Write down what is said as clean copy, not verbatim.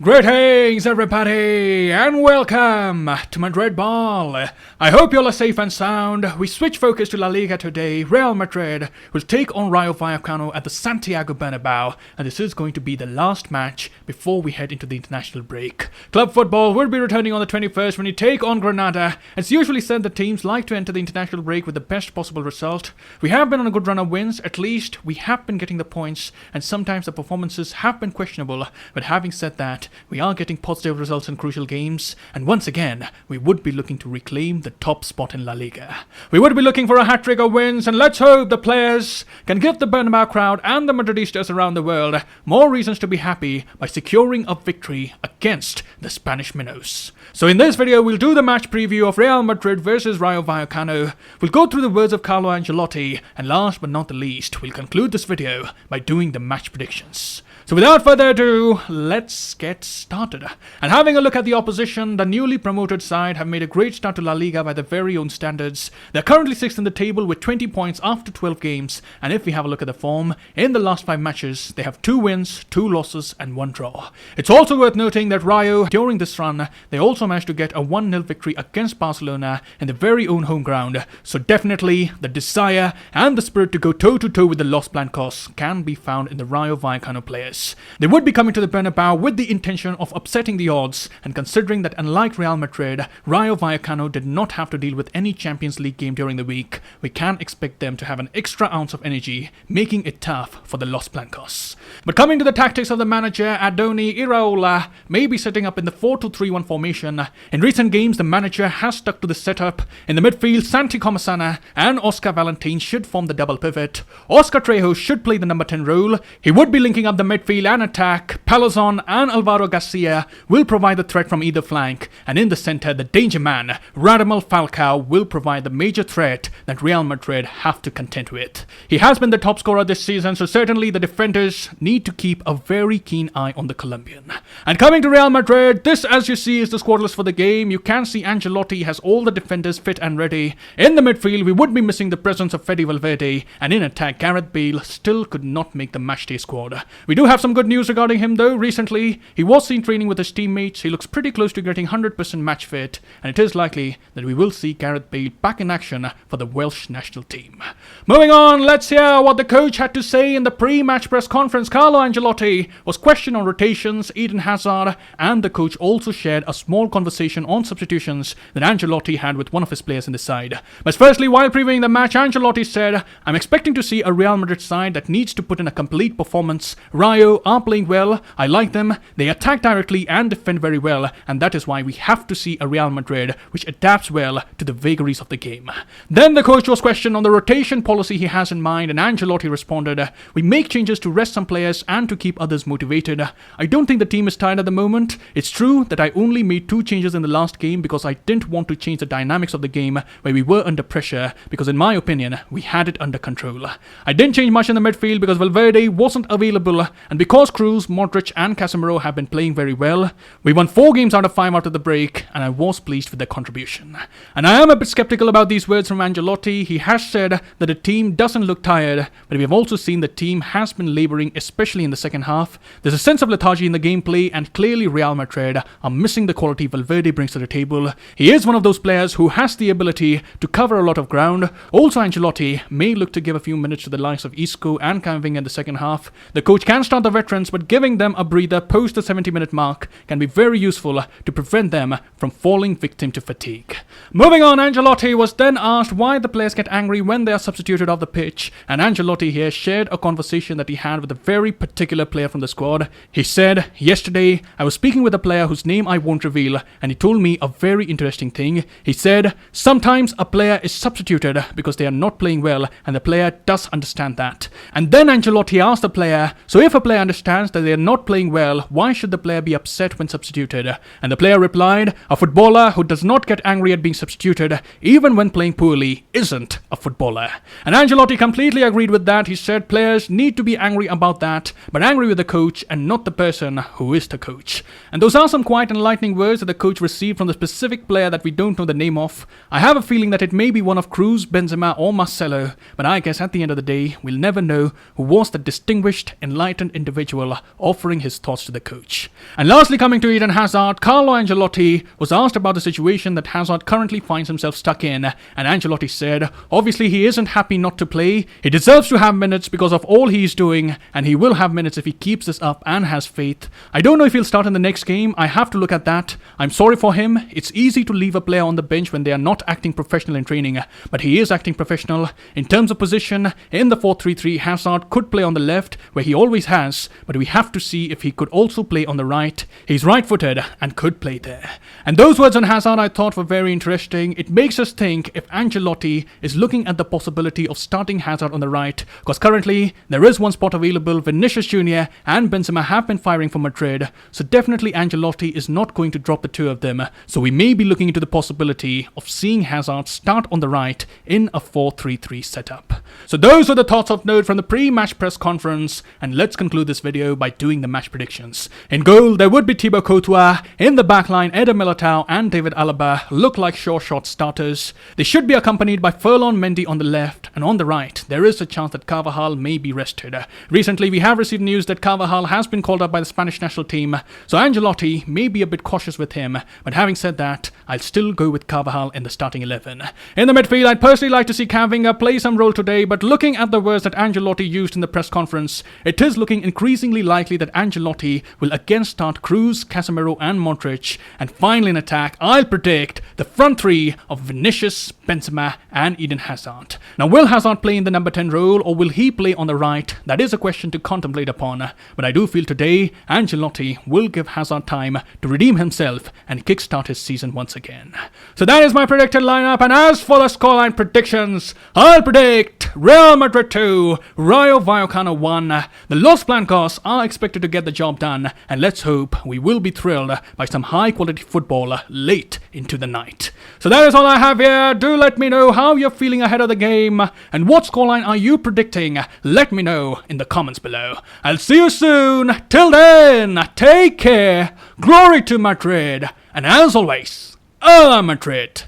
Greetings everybody and welcome to Madrid Ball. I hope you all are safe and sound. We switch focus to La Liga today. Real Madrid will take on Rayo Vallecano at the Santiago Bernabeu, and this is going to be the last match before we head into the international break. Club football will be returning on the 21st when we take on Granada. It's usually said that teams like to enter the international break with the best possible result. We have been on a good run of wins, at least we have been getting the points, and sometimes the performances have been questionable, but having said that, we are getting positive results in crucial games, and once again, we would be looking to reclaim the top spot in La Liga. We would be looking for a hat-trick of wins, and let's hope the players can give the Bernabeu crowd and the Madridistas around the world more reasons to be happy by securing a victory against the Spanish minnows. So in this video, we'll do the match preview of Real Madrid versus Rayo Vallecano. We'll go through the words of Carlo Ancelotti, and last but not the least, we'll conclude this video by doing the match predictions. So without further ado, let's get started. And having a look at the opposition, the newly promoted side have made a great start to La Liga by their very own standards. They're currently 6th in the table with 20 points after 12 games, and if we have a look at the form, in the last 5 matches, they have 2 wins, 2 losses and 1 draw. It's also worth noting that Rayo, during this run, they also managed to get a 1-0 victory against Barcelona in their very own home ground, so definitely the desire and the spirit to go toe-to-toe with the Los Blancos can be found in the Rayo Vallecano players. They would be coming to the Bernabeu with the intention of upsetting the odds, and considering that unlike Real Madrid, Rayo Vallecano did not have to deal with any Champions League game during the week, we can expect them to have an extra ounce of energy, making it tough for the Los Blancos. But coming to the tactics of the manager, Adoni Iraola may be setting up in the 4-2-3-1 formation. In recent games, the manager has stuck to the setup. In the midfield, Santi Comasana and Oscar Valentin should form the double pivot. Oscar Trejo should play the number 10 role. He would be linking up the midfield and attack. Palazon and Alvaro Garcia will provide the threat from either flank, and in the center, the danger man, Radamel Falcao, will provide the major threat that Real Madrid have to contend with. He has been the top scorer this season, so certainly the defenders need to keep a very keen eye on the Colombian. And coming to Real Madrid, this, as you see, is the squad list for the game. You can see Ancelotti has all the defenders fit and ready. In the midfield, we would be missing the presence of Fede Valverde, and in attack, Gareth Bale still could not make the matchday squad. We do have some good news regarding him though. Recently, he was seen training with his teammates. He looks pretty close to getting 100% match fit, and it is likely that we will see Gareth Bale back in action for the Welsh national team. Moving on, let's hear what the coach had to say in the pre-match press conference. Carlo Ancelotti was questioned on rotations, Eden Hazard, and the coach also shared a small conversation on substitutions that Ancelotti had with one of his players in the side. But firstly, while previewing the match, Ancelotti said, "I'm expecting to see a Real Madrid side that needs to put in a complete performance. Rayo are playing well, I like them, they attack directly and defend very well, and that is why we have to see a Real Madrid which adapts well to the vagaries of the game." Then the coach was questioned on the rotation policy he has in mind, and Ancelotti responded, "We make changes to rest some players and to keep others motivated. I don't think the team is tired at the moment. It's true that I only made 2 changes in the last game because I didn't want to change the dynamics of the game where we were under pressure, because in my opinion, we had it under control. I didn't change much in the midfield because Valverde wasn't available, and because Cruz, Modric and Casemiro have been playing very well. We won 4 games out of 5 after the break, and I was pleased with their contribution." And I am a bit skeptical about these words from Ancelotti. He has said that the team doesn't look tired, but we have also seen the team has been labouring, especially in the second half. There's a sense of lethargy in the gameplay, and clearly Real Madrid are missing the quality Valverde brings to the table. He is one of those players who has the ability to cover a lot of ground. Also, Ancelotti may look to give a few minutes to the likes of Isco and Camavinga in the second half. The coach can start the veterans, but giving them a breather post the 70-minute mark can be very useful to prevent them from falling victim to fatigue. Moving on, Ancelotti was then asked why the players get angry when they are substituted off the pitch, and Ancelotti here shared a conversation that he had with a very particular player from the squad. He said, "Yesterday, I was speaking with a player whose name I won't reveal, and he told me a very interesting thing. He said, sometimes a player is substituted because they are not playing well, and the player does understand that." And then Ancelotti asked the player, "So if a player understands that they are not playing well, why should the player be upset when substituted?" And the player replied, "A footballer who does not get angry at being substituted, even when playing poorly, isn't a footballer." And Ancelotti completely agreed with that. He said players need to be angry about that, but angry with the coach and not the person who is the coach. And those are some quite enlightening words that the coach received from the specific player that we don't know the name of. I have a feeling that it may be one of Cruz, Benzema or Marcelo, but I guess at the end of the day, we'll never know who was the distinguished, enlightened individual offering his thoughts to the coach. And lastly, coming to Eden Hazard, Carlo Ancelotti was asked about the situation that Hazard currently finds himself stuck in, and Ancelotti said, obviously he isn't happy not to play, he deserves to have minutes because of all he's doing, and he will have minutes if he keeps this up and has faith. I don't know if he'll start in the next game, I have to look at that. I'm sorry for him, it's easy to leave a player on the bench when they are not acting professional in training, but he is acting professional. In terms of position, in the 4-3-3, Hazard could play on the left, where he always has, but we have to see if he could also play on the right. He's right-footed and could play there. And those words on Hazard I thought were very interesting. It makes us think if Ancelotti is looking at the possibility of starting Hazard on the right, because currently there is one spot available. Vinicius Jr. and Benzema have been firing for Madrid, so definitely Ancelotti is not going to drop the two of them. So we may be looking into the possibility of seeing Hazard start on the right in a 4-3-3 setup. So those are the thoughts of note from the pre-match press conference, and let's conclude this video by doing the match predictions. In goal, there would be Thibaut Courtois. In the backline, Eder Militao and David Alaba look like sure shot starters. They should be accompanied by Ferland Mendy on the left, and on the right, there is a chance that Carvajal may be rested. Recently, we have received news that Carvajal has been called up by the Spanish national team, so Ancelotti may be a bit cautious with him, but having said that, I'll still go with Carvajal in the starting 11. In the midfield, I'd personally like to see Camavinga play some role today, but looking at the words that Ancelotti used in the press conference, it is looking increasingly likely that Ancelotti will again start Kroos, Casemiro and Modric, and finally in attack, I'll predict the front three of Vinicius, Benzema and Eden Hazard. Now, will Hazard play in the number 10 role, or will he play on the right? That is a question to contemplate upon, but I do feel today Ancelotti will give Hazard time to redeem himself and kickstart his season once again. So that is my predicted lineup, and as for the scoreline predictions, I'll predict Real Madrid 2, Rayo Vallecano 1. The Los Blancos are expected to get the job done, and let's hope we will be thrilled by some high quality football late into the night. So that is all I have here. Do let me know how you're feeling ahead of the game, and what scoreline are you predicting? Let me know in the comments below. I'll see you soon. Till then, take care, glory to Madrid, and as always, Madrid.